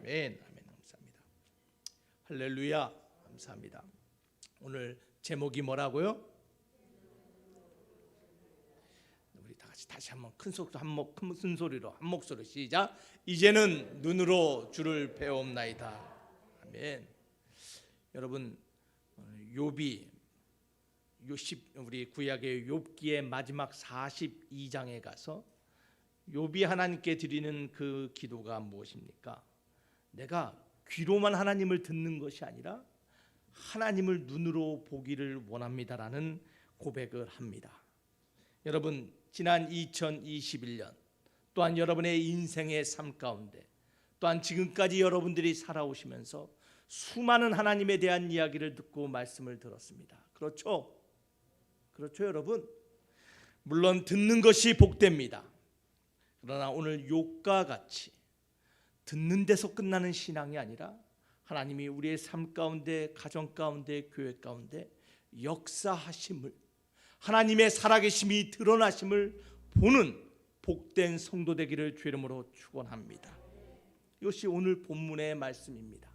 아멘. 아멘. 감사합니다. 할렐루야. 감사합니다. 오늘 제목이 뭐라고요? 우리 다 같이 다시 한번 큰 소리로 한 목소리로 시작. 이제는 눈으로 주를 배움나이다. 아멘. 여러분, 욥이 우리 구약의 욥기의 마지막 42장에 가서 욥이 하나님께 드리는 그 기도가 무엇입니까? 내가 귀로만 하나님을 듣는 것이 아니라 하나님을 눈으로 보기를 원합니다라는 고백을 합니다. 여러분, 지난 2021년 또한 여러분의 인생의 삶 가운데 또한 지금까지 여러분들이 살아오시면서 수많은 하나님에 대한 이야기를 듣고 말씀을 들었습니다. 그렇죠? 그렇죠, 여러분? 물론 듣는 것이 복됩니다. 그러나 오늘 욥과 같이 듣는 데서 끝나는 신앙이 아니라 하나님이 우리의 삶 가운데, 가정 가운데, 교회 가운데 역사하심을, 하나님의 살아계심이 드러나심을 보는 복된 성도 되기를 주 이름으로 축원합니다. 이것이 오늘 본문의 말씀입니다.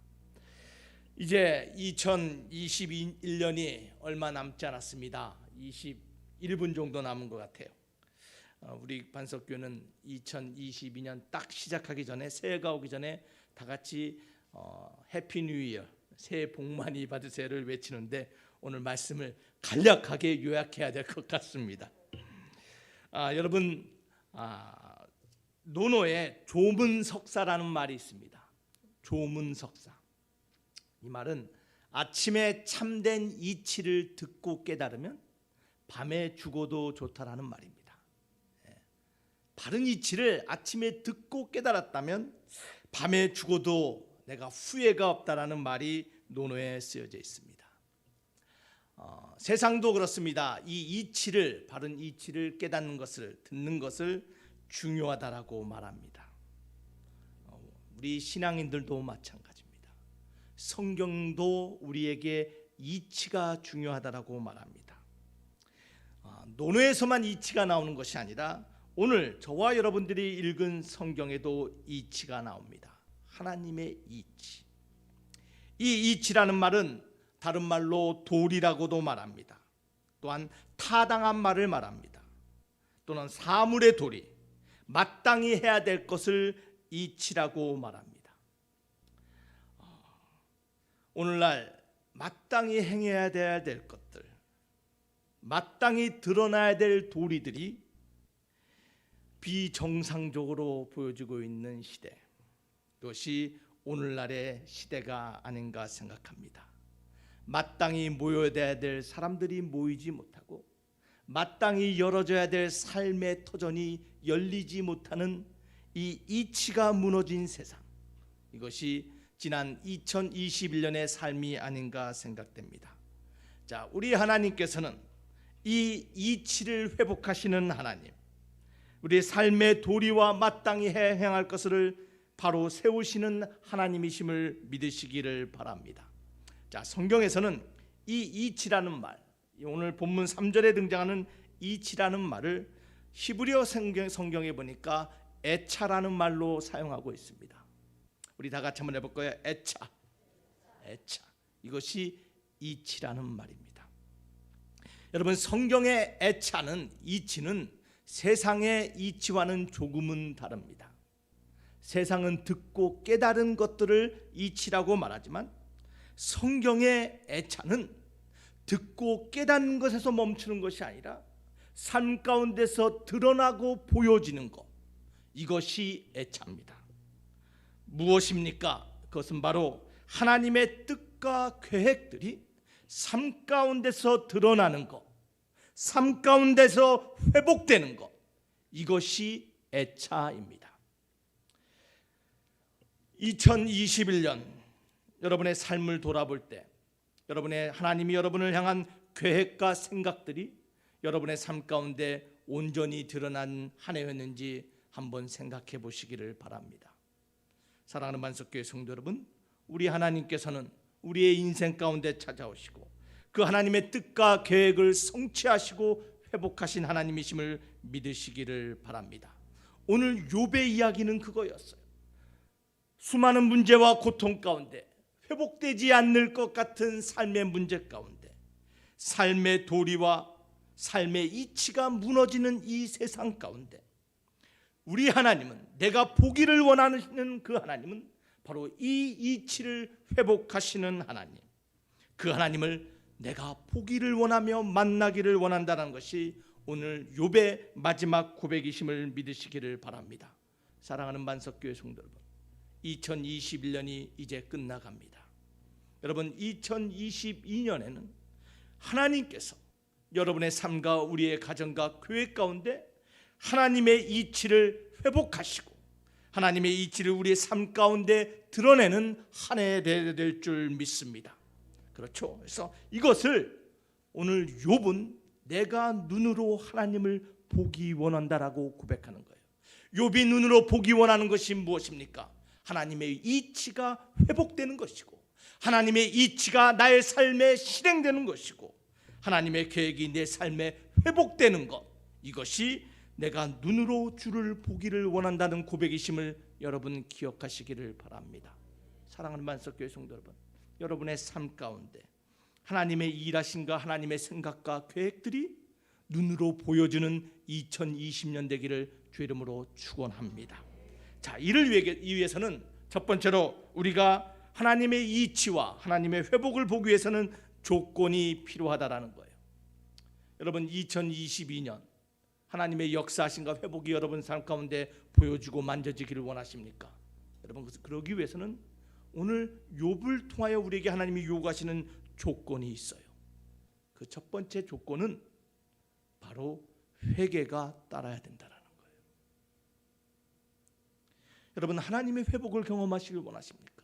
이제 2021년이 얼마 남지 않았습니다. 21분 정도 남은 것 같아요. 우리 반석교는 2022년 딱 시작하기 전에, 새해가 오기 전에 다 같이 해피 뉴 이어, 새해 복 많이 받으세요를 외치는데 오늘 말씀을 간략하게 요약해야 될 것 같습니다. 여러분, 논어에 조문석사라는 말이 있습니다. 조문석사. 이 말은 아침에 참된 이치를 듣고 깨달으면 밤에 죽어도 좋다라는 말입니다. 바른 이치를 아침에 듣고 깨달았다면 밤에 죽어도 내가 후회가 없다라는 말이 논어에 쓰여져 있습니다. 세상도 그렇습니다. 이 이치를, 바른 이치를 깨닫는 것을, 듣는 것을 중요하다라고 말합니다. 우리 신앙인들도 마찬가지입니다. 성경도 우리에게 이치가 중요하다라고 말합니다. 논어에서만 이치가 나오는 것이 아니라 오늘 저와 여러분들이 읽은 성경에도 이치가 나옵니다. 하나님의 이치. 이 이치라는 말은 다른 말로 도리라고도 말합니다. 또한 타당한 말을 말합니다. 또는 사물의 도리, 마땅히 해야 될 것을 이치라고 말합니다. 오늘날 마땅히 행해야 될 것들, 마땅히 드러나야 될 도리들이 비정상적으로 보여지고 있는 시대, 그것이 오늘날의 시대가 아닌가 생각합니다. 마땅히 모여야 될 사람들이 모이지 못하고 마땅히 열어져야 될 삶의 터전이 열리지 못하는 이 이치가 무너진 세상, 이것이 지난 2021년의 삶이 아닌가 생각됩니다. 자, 우리 하나님께서는 이 이치를 회복하시는 하나님, 우리의 삶의 도리와 마땅히 행할 것을 바로 세우시는 하나님이심을 믿으시기를 바랍니다. 자, 성경에서는 이 이치라는 말, 오늘 본문 3절에 등장하는 이치라는 말을 히브리어 성경에 보니까 애차라는 말로 사용하고 있습니다. 우리 다 같이 한번 해볼 거예요. 애차. 이것이 이치라는 말입니다. 여러분, 성경의 애차는, 이치는 세상의 이치와는 조금은 다릅니다. 세상은 듣고 깨달은 것들을 이치라고 말하지만 성경의 애차는 듣고 깨닫는 것에서 멈추는 것이 아니라 삶 가운데서 드러나고 보여지는 것, 이것이 애차입니다. 무엇입니까? 그것은 바로 하나님의 뜻과 계획들이 삶 가운데서 드러나는 것, 삶 가운데서 회복되는 것, 이것이 애차입니다. 2021년 여러분의 삶을 돌아볼 때 여러분의 하나님이 여러분을 향한 계획과 생각들이 여러분의 삶 가운데 온전히 드러난 한 해였는지 한번 생각해 보시기를 바랍니다. 사랑하는 만석교회 성도 여러분, 우리 하나님께서는 우리의 인생 가운데 찾아오시고 그 하나님의 뜻과 계획을 성취하시고 회복하신 하나님이심을 믿으시기를 바랍니다. 오늘 욥의 이야기는 그거였어요. 수많은 문제와 고통 가운데 회복되지 않을 것 같은 삶의 문제 가운데 삶의 도리와 삶의 이치가 무너지는 이 세상 가운데 우리 하나님은, 내가 보기를 원하는 그 하나님은 바로 이 이치를 회복하시는 하나님, 그 하나님을 내가 보기를 원하며 만나기를 원한다는 것이 오늘 욥의 마지막 고백이심을 믿으시기를 바랍니다. 사랑하는 만석교회 성도 여러분, 2021년이 이제 끝나갑니다. 여러분, 2022년에는 하나님께서 여러분의 삶과 우리의 가정과 교회 가운데 하나님의 이치를 회복하시고 하나님의 이치를 우리의 삶 가운데 드러내는 한 해 될 줄 믿습니다. 그렇죠. 그래서 이것을 오늘 욥은 내가 눈으로 하나님을 보기 원한다라고 고백하는 거예요. 욥이 눈으로 보기 원하는 것이 무엇입니까? 하나님의 이치가 회복되는 것이고 하나님의 이치가 나의 삶에 실행되는 것이고 하나님의 계획이 내 삶에 회복되는 것, 이것이 내가 눈으로 주를 보기를 원한다는 고백이심을 여러분 기억하시기를 바랍니다. 사랑하는 만석교회 성도 여러분, 여러분의 삶 가운데 하나님의 일하심과 하나님의 생각과 계획들이 눈으로 보여주는 2020년 되기를 주 이름으로 축원합니다. 자, 이를 위해서는 첫 번째로 우리가 하나님의 이치와 하나님의 회복을 보기 위해서는 조건이 필요하다라는 거예요. 여러분, 2022년 하나님의 역사하심과 회복이 여러분 삶 가운데 보여주고 만져지기를 원하십니까? 여러분, 그러기 위해서는 오늘 욥을 통하여 우리에게 하나님이 요구하시는 조건이 있어요. 그 첫 번째 조건은 바로 회개가 따라야 된다는 거예요. 여러분, 하나님의 회복을 경험하시길 원하십니까?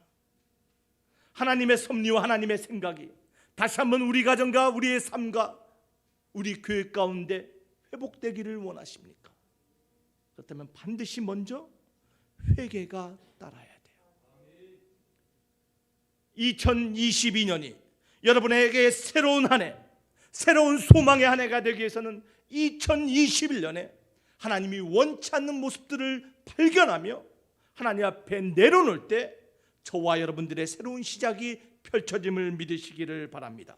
하나님의 섭리와 하나님의 생각이 다시 한번 우리 가정과 우리의 삶과 우리 교회 가운데 회복되기를 원하십니까? 그렇다면 반드시 먼저 회개가 따라야 돼요. 2022년이 여러분에게 새로운 한 해, 새로운 소망의 한 해가 되기 위해서는 2021년에 하나님이 원치 않는 모습들을 발견하며 하나님 앞에 내려놓을 때 저와 여러분들의 새로운 시작이 펼쳐짐을 믿으시기를 바랍니다.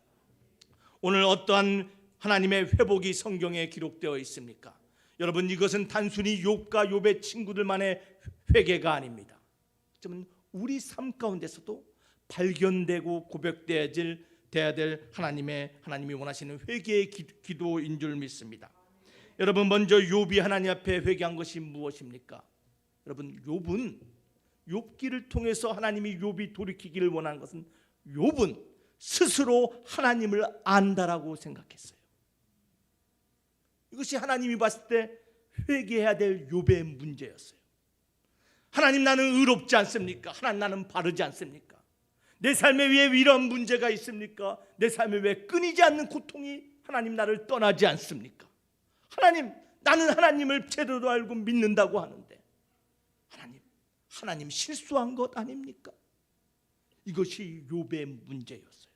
오늘 어떠한 하나님의 회복이 성경에 기록되어 있습니까? 여러분, 이것은 단순히 욥과 욥의 친구들만의 회개가 아닙니다. 우리 삶 가운데서도 발견되고 고백되어야 될 하나님이 원하시는 회개의 기도인 줄 믿습니다. 여러분, 먼저 욥이 하나님 앞에 회개한 것이 무엇입니까? 여러분, 욥은 욥기를 통해서 하나님이 욥이 돌이키기를 원하는 것은 욥은 스스로 하나님을 안다라고 생각했어요. 이것이 하나님이 봤을 때 회개해야 될 욥의 문제였어요. 하나님, 나는 의롭지 않습니까? 하나님, 나는 바르지 않습니까? 내 삶에 왜 이런 문제가 있습니까? 내 삶에 왜 끊이지 않는 고통이 하나님 나를 떠나지 않습니까? 하나님, 나는 하나님을 제대로 알고 믿는다고 하는데 하나님 실수한 것 아닙니까? 이것이 욥의 문제였어요.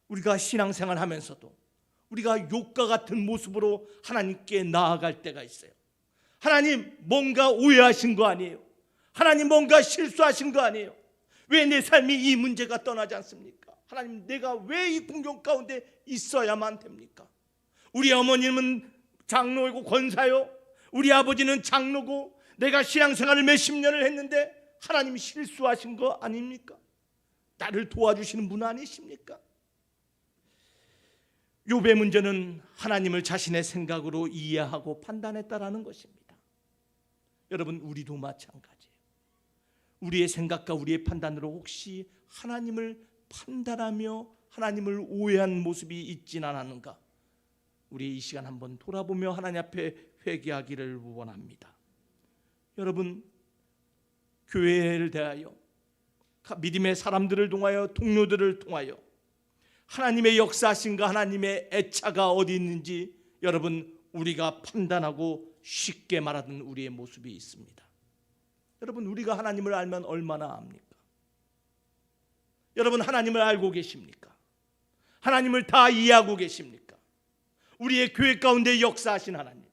우리가 신앙생활 하면서도 우리가 욥과 같은 모습으로 하나님께 나아갈 때가 있어요. 하나님, 뭔가 오해하신 거 아니에요? 하나님, 뭔가 실수하신 거 아니에요? 왜 내 삶이 이 문제가 떠나지 않습니까? 하나님, 내가 왜 이 궁경 가운데 있어야만 됩니까? 우리 어머님은 장로이고 권사요, 우리 아버지는 장로고 내가 신앙생활을 몇십 년을 했는데 하나님이 실수하신 거 아닙니까? 나를 도와주시는 분 아니십니까? 욥의 문제는 하나님을 자신의 생각으로 이해하고 판단했다라는 것입니다. 여러분, 우리도 마찬가지예요. 우리의 생각과 우리의 판단으로 혹시 하나님을 판단하며 하나님을 오해한 모습이 있진 않았는가? 우리 이 시간 한번 돌아보며 하나님 앞에 회개하기를 원합니다. 여러분, 교회를 대하여, 믿음의 사람들을 통하여, 동료들을 통하여 하나님의 역사하심과 하나님의 애차가 어디 있는지 여러분, 우리가 판단하고 쉽게 말하는 우리의 모습이 있습니다. 여러분, 우리가 하나님을 알면 얼마나 압니까? 여러분, 하나님을 알고 계십니까? 하나님을 다 이해하고 계십니까? 우리의 교회 가운데 역사하신 하나님,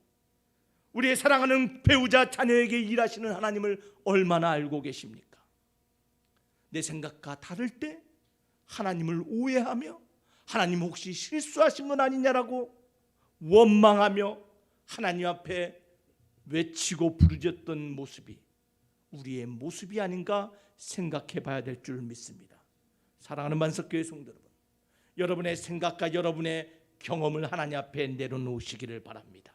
우리의 사랑하는 배우자 자녀에게 일하시는 하나님을 얼마나 알고 계십니까? 내 생각과 다를 때 하나님을 오해하며 하나님 혹시 실수하신 건 아니냐라고 원망하며 하나님 앞에 외치고 부르짖던 모습이 우리의 모습이 아닌가 생각해 봐야 될 줄 믿습니다. 사랑하는 만석교회 성도 여러분, 여러분의 생각과 여러분의 경험을 하나님 앞에 내려놓으시기를 바랍니다.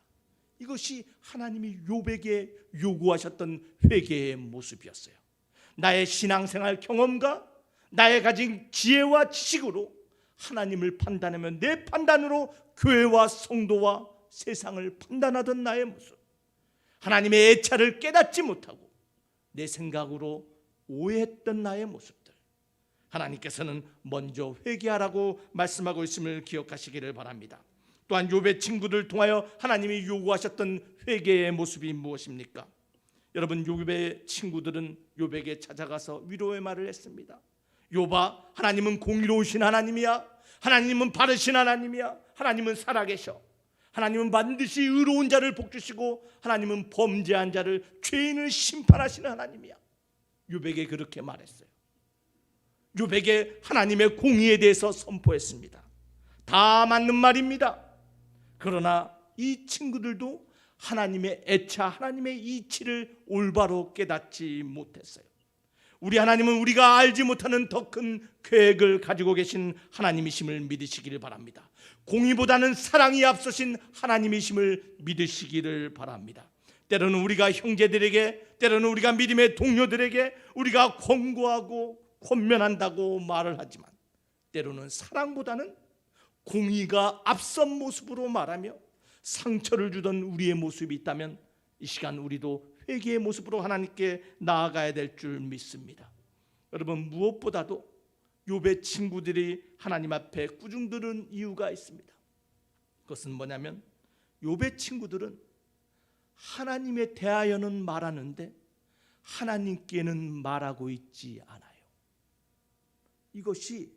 이것이 하나님이 욥에게 요구하셨던 회개의 모습이었어요. 나의 신앙생활 경험과 나의 가진 지혜와 지식으로 하나님을 판단하며 내 판단으로 교회와 성도와 세상을 판단하던 나의 모습, 하나님의 애차를 깨닫지 못하고 내 생각으로 오해했던 나의 모습들, 하나님께서는 먼저 회개하라고 말씀하고 있음을 기억하시기를 바랍니다. 또한 욥의 친구들 통하여 하나님이 요구하셨던 회개의 모습이 무엇입니까? 여러분, 욥의 친구들은 욥에게 찾아가서 위로의 말을 했습니다. 욥아, 하나님은 공의로우신 하나님이야. 하나님은 바르신 하나님이야. 하나님은 살아계셔. 하나님은 반드시 의로운 자를 복주시고 하나님은 범죄한 자를, 죄인을 심판하시는 하나님이야. 욥에게 그렇게 말했어요. 욥에게 하나님의 공의에 대해서 선포했습니다. 다 맞는 말입니다. 그러나 이 친구들도 하나님의 애차, 하나님의 이치를 올바로 깨닫지 못했어요. 우리 하나님은 우리가 알지 못하는 더 큰 계획을 가지고 계신 하나님이심을 믿으시기를 바랍니다. 공의보다는 사랑이 앞서신 하나님이심을 믿으시기를 바랍니다. 때로는 우리가 형제들에게, 때로는 우리가 믿음의 동료들에게 우리가 권고하고 권면한다고 말을 하지만 때로는 사랑보다는 공의가 앞선 모습으로 말하며 상처를 주던 우리의 모습이 있다면 이 시간 우리도 회개의 모습으로 하나님께 나아가야 될 줄 믿습니다. 여러분, 무엇보다도 욥의 친구들이 하나님 앞에 꾸중들은 이유가 있습니다. 그것은 뭐냐면 욥의 친구들은 하나님에 대하여는 말하는데 하나님께는 말하고 있지 않아요. 이것이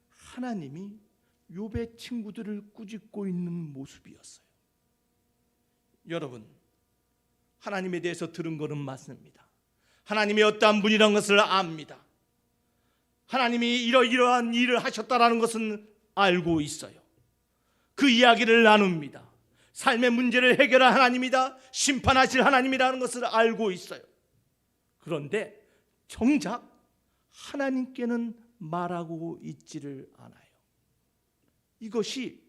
하나님이 욥의 친구들을 꾸짖고 있는 모습이었어요. 여러분, 하나님에 대해서 들은 것은 맞습니다. 하나님이 어떠한 분이라는 것을 압니다. 하나님이 이러이러한 일을 하셨다라는 것은 알고 있어요. 그 이야기를 나눕니다. 삶의 문제를 해결할 하나님이다, 심판하실 하나님이라는 것을 알고 있어요. 그런데 정작 하나님께는 말하고 있지를 않아요. 이것이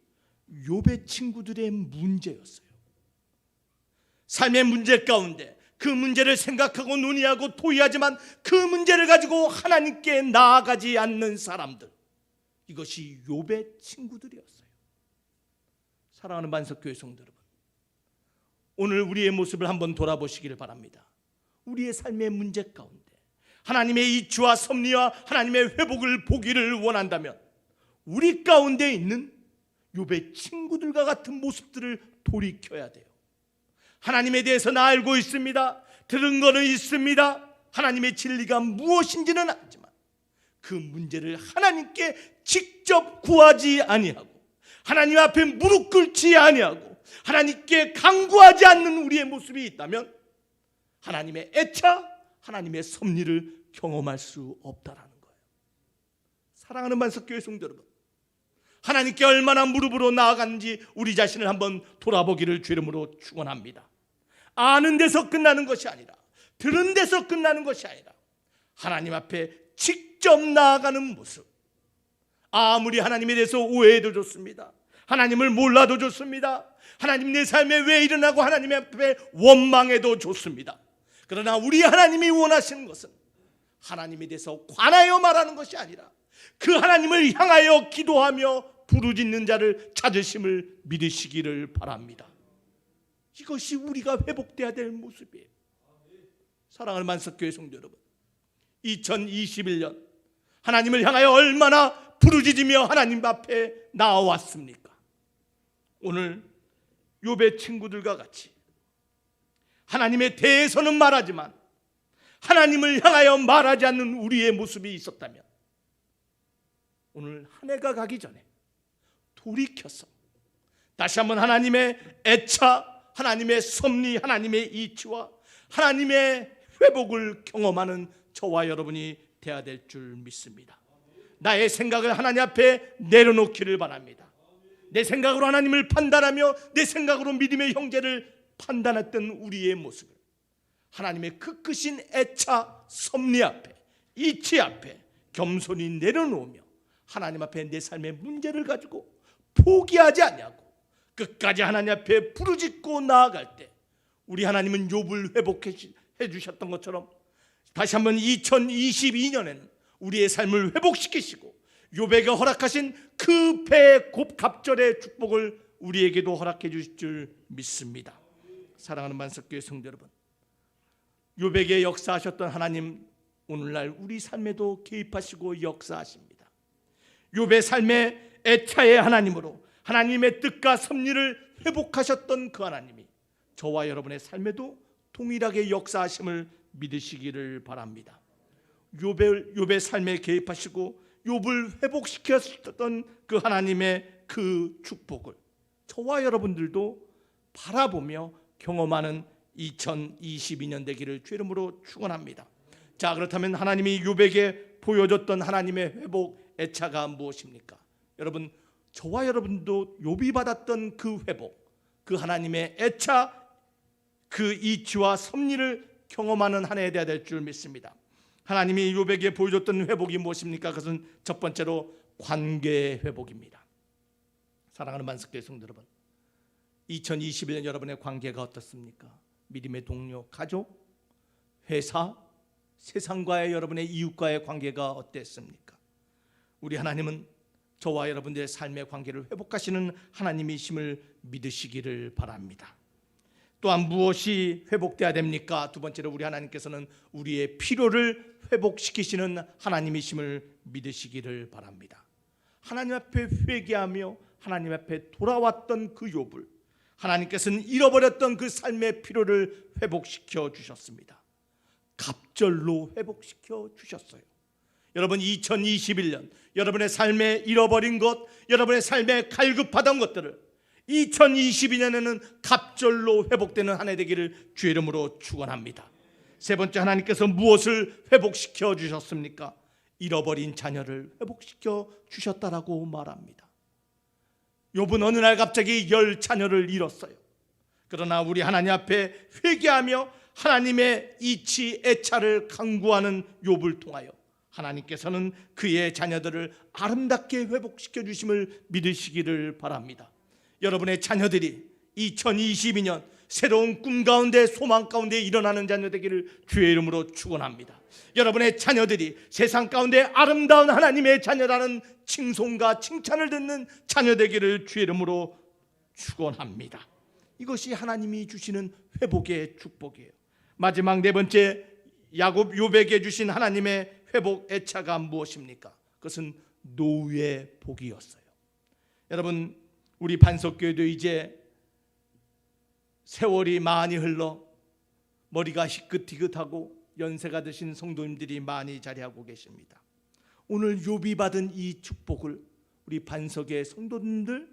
욥의 친구들의 문제였어요. 삶의 문제 가운데 그 문제를 생각하고 논의하고 토의하지만 그 문제를 가지고 하나님께 나아가지 않는 사람들, 이것이 욥의 친구들이었어요. 사랑하는 만석교회 성도 여러분, 오늘 우리의 모습을 한번 돌아보시기를 바랍니다. 우리의 삶의 문제 가운데 하나님의 이치와 섭리와 하나님의 회복을 보기를 원한다면 우리 가운데 있는 욥의 친구들과 같은 모습들을 돌이켜야 돼요. 하나님에 대해서 나 알고 있습니다. 들은 거는 있습니다. 하나님의 진리가 무엇인지는 알지만 그 문제를 하나님께 직접 구하지 아니하고 하나님 앞에 무릎 꿇지 아니하고 하나님께 간구하지 않는 우리의 모습이 있다면 하나님의 애차, 하나님의 섭리를 경험할 수 없다라는 거예요. 사랑하는 만석교회 성도 여러분, 하나님께 얼마나 무릎으로 나아갔는지 우리 자신을 한번 돌아보기를 주 이름으로 축원합니다. 아는 데서 끝나는 것이 아니라, 들은 데서 끝나는 것이 아니라 하나님 앞에 직접 나아가는 모습. 아무리 하나님에 대해서 오해해도 좋습니다. 하나님을 몰라도 좋습니다. 하나님 내 삶에 왜 일어나고 하나님 앞에 원망해도 좋습니다. 그러나 우리 하나님이 원하시는 것은 하나님에 대해서 관하여 말하는 것이 아니라 그 하나님을 향하여 기도하며 부르짖는 자를 찾으심을 믿으시기를 바랍니다. 이것이 우리가 회복돼야 될 모습이에요. 사랑하는 만석교회 성도 여러분, 2021년 하나님을 향하여 얼마나 부르짖으며 하나님 앞에 나와왔습니까? 오늘 욥의 친구들과 같이 하나님에 대해서는 말하지만 하나님을 향하여 말하지 않는 우리의 모습이 있었다면 오늘 한 해가 가기 전에 돌이켜서 다시 한번 하나님의 애차, 하나님의 섭리, 하나님의 이치와 하나님의 회복을 경험하는 저와 여러분이 돼야 될 줄 믿습니다. 나의 생각을 하나님 앞에 내려놓기를 바랍니다. 내 생각으로 하나님을 판단하며 내 생각으로 믿음의 형제를 판단했던 우리의 모습을 하나님의 그 크신 애차 섭리 앞에, 이치 앞에 겸손히 내려놓으며 하나님 앞에 내 삶의 문제를 가지고 포기하지 아니하고 끝까지 하나님 앞에 부르짖고 나아갈 때 우리 하나님은 욥을 회복해 주셨던 것처럼 다시 한번 2022년에는 우리의 삶을 회복시키시고 욥에게 허락하신 그 배의 갑절의 축복을 우리에게도 허락해 주실 줄 믿습니다. 사랑하는 만석교회 성도 여러분, 욥에게 역사하셨던 하나님 오늘날 우리 삶에도 개입하시고 역사하십니다. 욥의 삶의 애차의 하나님으로 하나님의 뜻과 섭리를 회복하셨던 그 하나님이 저와 여러분의 삶에도 동일하게 역사하심을 믿으시기를 바랍니다. 욥의 삶에 개입하시고 욥을 회복시켰던 그 하나님의 그 축복을 저와 여러분들도 바라보며 경험하는 2022년 되기를 주 이름으로 축원합니다. 자, 그렇다면 하나님이 욥에게 보여줬던 하나님의 회복 애차가 무엇입니까? 여러분, 저와 여러분도 욥이 받았던 그 회복, 그 하나님의 애차, 그 이치와 섭리를 경험하는 한 해가 될 줄 믿습니다. 하나님이 욥에게 보여줬던 회복이 무엇입니까? 그것은 첫 번째로 관계의 회복입니다. 사랑하는 만석교회 성도 여러분, 2021년 여러분의 관계가 어떻습니까? 믿음의 동료, 가족, 회사, 세상과의 여러분의 이웃과의 관계가 어땠습니까? 우리 하나님은 저와 여러분들의 삶의 관계를 회복하시는 하나님이심을 믿으시기를 바랍니다. 또한 무엇이 회복돼야 됩니까? 두 번째로 우리 하나님께서는 우리의 필요를 회복시키시는 하나님이심을 믿으시기를 바랍니다. 하나님 앞에 회개하며 하나님 앞에 돌아왔던 그 욥을 하나님께서는 잃어버렸던 그 삶의 필요를 회복시켜 주셨습니다. 갑절로 회복시켜 주셨어요. 여러분, 2021년 여러분의 삶에 잃어버린 것, 여러분의 삶에 갈급하던 것들을 2022년에는 갑절로 회복되는 한 해 되기를 주의 이름으로 축원합니다. 세 번째, 하나님께서 무엇을 회복시켜 주셨습니까? 잃어버린 자녀를 회복시켜 주셨다라고 말합니다. 욥은 어느 날 갑자기 10 자녀를 잃었어요. 그러나 우리 하나님 앞에 회개하며 하나님의 이치 애차를 간구하는 욥을 통하여 하나님께서는 그의 자녀들을 아름답게 회복시켜 주심을 믿으시기를 바랍니다. 여러분의 자녀들이 2022년 새로운 꿈 가운데 소망 가운데 일어나는 자녀 되기를 주의 이름으로 축원합니다. 여러분의 자녀들이 세상 가운데 아름다운 하나님의 자녀라는 칭송과 칭찬을 듣는 자녀 되기를 주의 이름으로 축원합니다. 이것이 하나님이 주시는 회복의 축복이에요. 마지막 네 번째, 야곱 욥에게 주신 하나님의 회복 애차가 무엇입니까? 그것은 노후의 복이었어요. 여러분, 우리 반석교회도 이제 세월이 많이 흘러 머리가 희끗희끗하고 연세가 드신 성도님들이 많이 자리하고 계십니다. 오늘 욥이 받은 이 축복을 우리 반석의 성도님들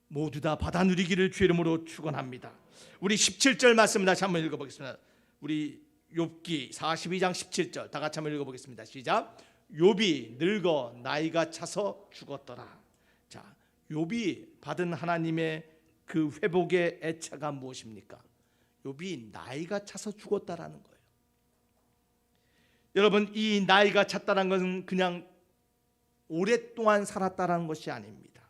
모두 다 받아 누리기를 주의 이름으로 축원합니다. 우리 17절 말씀 다시 한번 읽어보겠습니다. 우리 욥기 42장 17절 다 같이 한번 읽어보겠습니다. 시작. 욥이 늙어 나이가 차서 죽었더라. 자, 욥이 받은 하나님의 그 회복의 애차가 무엇입니까? 욥이 나이가 차서 죽었다라는 거예요. 여러분, 이 나이가 찼다는 것은 그냥 오랫동안 살았다라는 것이 아닙니다.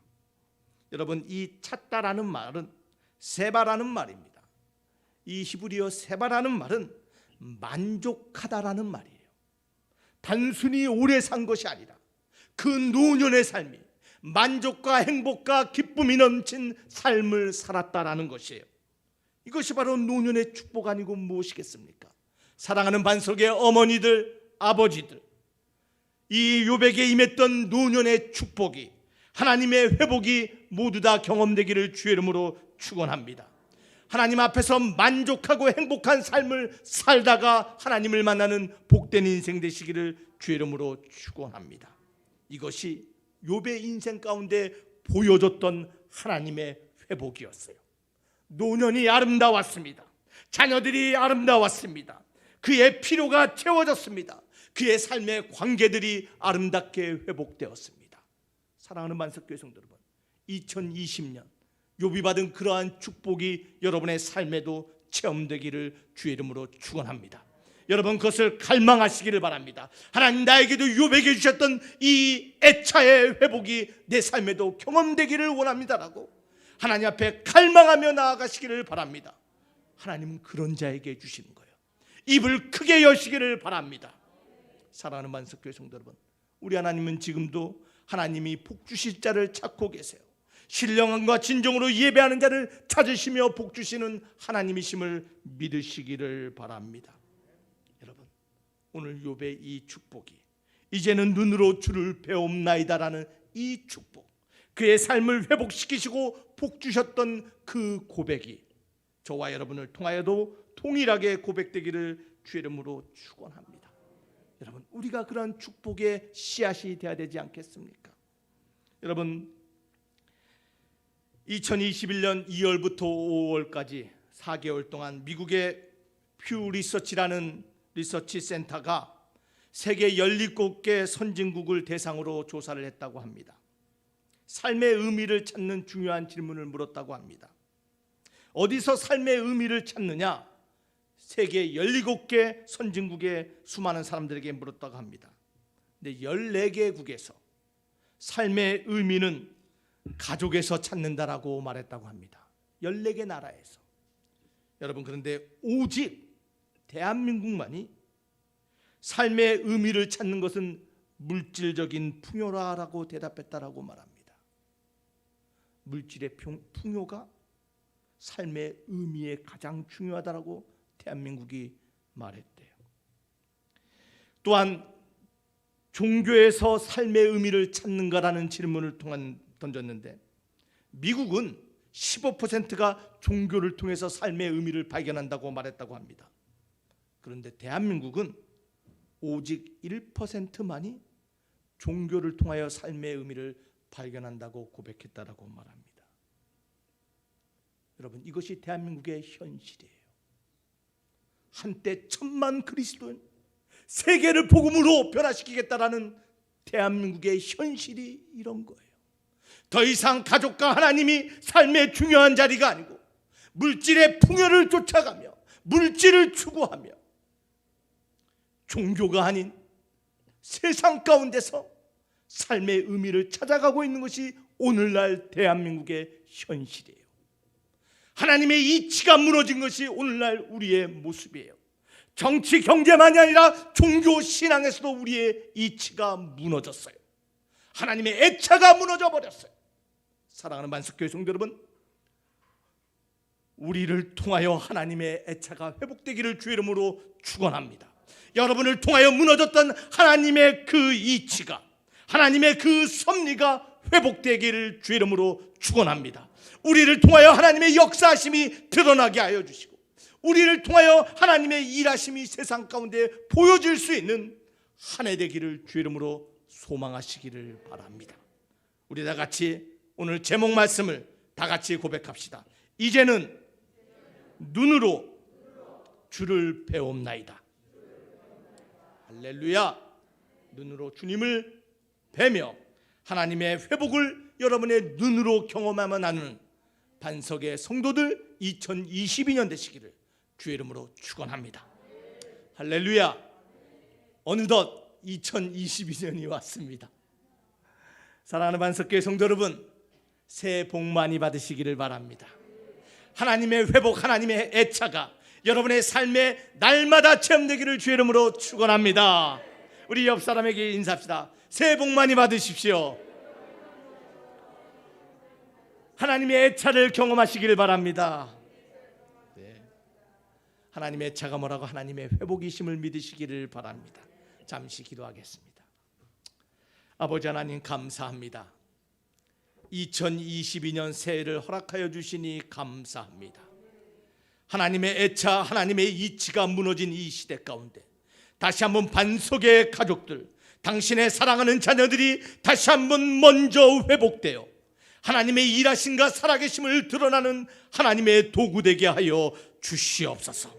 여러분, 이 찼다라는 말은 세바라는 말입니다. 이 히브리어 세바라는 말은 만족하다라는 말이에요. 단순히 오래 산 것이 아니라 그 노년의 삶이 만족과 행복과 기쁨이 넘친 삶을 살았다라는 것이에요. 이것이 바로 노년의 축복 아니고 무엇이겠습니까? 사랑하는 반석의 어머니들, 아버지들, 이 욥에게 임했던 노년의 축복이, 하나님의 회복이 모두 다 경험되기를 주의 이름으로 축원합니다. 하나님 앞에서 만족하고 행복한 삶을 살다가 하나님을 만나는 복된 인생 되시기를 주의 이름으로 축원합니다. 이것이 욥의 인생 가운데 보여줬던 하나님의 회복이었어요. 노년이 아름다웠습니다. 자녀들이 아름다웠습니다. 그의 필요가 채워졌습니다. 그의 삶의 관계들이 아름답게 회복되었습니다. 사랑하는 만석교회 성도 여러분, 2020년 욥이 받은 그러한 축복이 여러분의 삶에도 체험되기를 주의 이름으로 축원합니다. 여러분 그것을 갈망하시기를 바랍니다. 하나님 나에게도 욥에게 주셨던 이 애차의 회복이 내 삶에도 경험되기를 원합니다라고 하나님 앞에 갈망하며 나아가시기를 바랍니다. 하나님은 그런 자에게 주시는 거예요. 입을 크게 여시기를 바랍니다. 사랑하는 만석교회 성도 여러분, 우리 하나님은 지금도 하나님이 복 주실 자를 찾고 계세요. 신령함과 진정으로 예배하는 자를 찾으시며 복 주시는 하나님이심을 믿으시기를 바랍니다. 여러분, 오늘 욥의 이 축복이 이제는 눈으로 주를 배움나이다라는 이 축복, 그의 삶을 회복시키시고 복 주셨던 그 고백이 저와 여러분을 통하여도 동일하게 고백되기를 주의 이름으로 축원합니다. 여러분, 우리가 그런 축복의 씨앗이 되어야 되지 않겠습니까? 여러분, 2021년 2월부터 5월까지 4개월 동안 미국의 퓨 리서치라는 리서치 센터가 세계 17개 선진국을 대상으로 조사를 했다고 합니다. 삶의 의미를 찾는 중요한 질문을 물었다고 합니다. 어디서 삶의 의미를 찾느냐? 세계 17개 선진국의 수많은 사람들에게 물었다고 합니다. 근데 14개국에서 삶의 의미는 가족에서 찾는다라고 말했다고 합니다. 14개 나라에서. 여러분, 그런데 오직 대한민국만이 삶의 의미를 찾는 것은 물질적인 풍요라고 대답했다라고 말합니다. 물질의 풍요가 삶의 의미에 가장 중요하다라고 대한민국이 말했대요. 또한 종교에서 삶의 의미를 찾는가라는 질문을 던졌는데 미국은 15%가 종교를 통해서 삶의 의미를 발견한다고 말했다고 합니다. 그런데 대한민국은 오직 1%만이 종교를 통하여 삶의 의미를 발견한다고 고백했다라고 말합니다. 여러분, 이것이 대한민국의 현실이에요. 한때 1000만 그리스도인, 세계를 복음으로 변화시키겠다라는 대한민국의 현실이 이런 거예요. 더 이상 가족과 하나님이 삶의 중요한 자리가 아니고 물질의 풍요를 쫓아가며 물질을 추구하며 종교가 아닌 세상 가운데서 삶의 의미를 찾아가고 있는 것이 오늘날 대한민국의 현실이에요. 하나님의 이치가 무너진 것이 오늘날 우리의 모습이에요. 정치 경제만이 아니라 종교 신앙에서도 우리의 이치가 무너졌어요. 하나님의 애차가 무너져 버렸어요. 사랑하는 만석교회 성도 여러분, 우리를 통하여 하나님의 애차가 회복되기를 주의 이름으로 축원합니다. 여러분을 통하여 무너졌던 하나님의 그 이치가, 하나님의 그 섭리가 회복되기를 주의 이름으로 축원합니다. 우리를 통하여 하나님의 역사하심이 드러나게 하여 주시고 우리를 통하여 하나님의 일하심이 세상 가운데 보여질 수 있는 한 해 되기를 주의 이름으로 소망하시기를 바랍니다. 우리 다 같이 오늘 제목 말씀을 다 같이 고백합시다. 이제는 눈으로 주를 배움나이다. 할렐루야. 눈으로 주님을 뵈며 하나님의 회복을 여러분의 눈으로 경험하며 나누는 반석의 성도들 2022년 되시기를 주의 이름으로 축원합니다. 할렐루야. 어느덧 2022년이 왔습니다. 사랑하는 반석교회 성도 여러분, 새해 복 많이 받으시기를 바랍니다. 하나님의 회복, 하나님의 애차가 여러분의 삶에 날마다 체험되기를 주의 이름으로 축원합니다. 우리 옆 사람에게 인사합시다. 새해 복 많이 받으십시오. 하나님의 애차를 경험하시기를 바랍니다. 네. 하나님의 애차가 뭐라고? 하나님의 회복이심을 믿으시기를 바랍니다. 잠시 기도하겠습니다. 아버지 하나님, 감사합니다. 2022년 새해를 허락하여 주시니 감사합니다. 하나님의 애차, 하나님의 이치가 무너진 이 시대 가운데 다시 한번 반석의 가족들, 당신의 사랑하는 자녀들이 다시 한번 먼저 회복되어 하나님의 일하심과 살아계심을 드러나는 하나님의 도구 되게 하여 주시옵소서.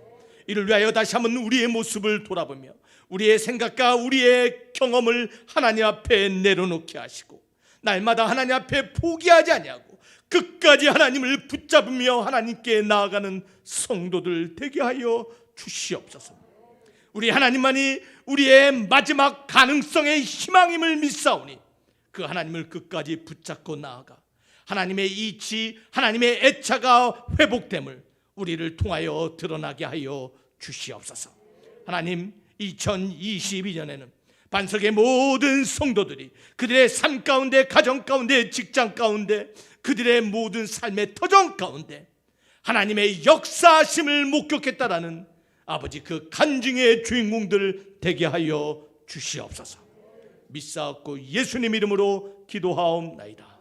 이를 위하여 다시 한번 우리의 모습을 돌아보며 우리의 생각과 우리의 경험을 하나님 앞에 내려놓게 하시고 날마다 하나님 앞에 포기하지 아니하고 끝까지 하나님을 붙잡으며 하나님께 나아가는 성도들 되게 하여 주시옵소서. 우리 하나님만이 우리의 마지막 가능성의 희망임을 믿사오니 그 하나님을 끝까지 붙잡고 나아가 하나님의 이치, 하나님의 애차가 회복됨을 우리를 통하여 드러나게 하여 주시옵소서. 하나님, 2022년에는 반석의 모든 성도들이 그들의 삶 가운데, 가정 가운데, 직장 가운데, 그들의 모든 삶의 터전 가운데 하나님의 역사하심을 목격했다라는 아버지 그 간증의 주인공들 되게 하여 주시옵소서. 믿사옵고 예수님 이름으로 기도하옵나이다.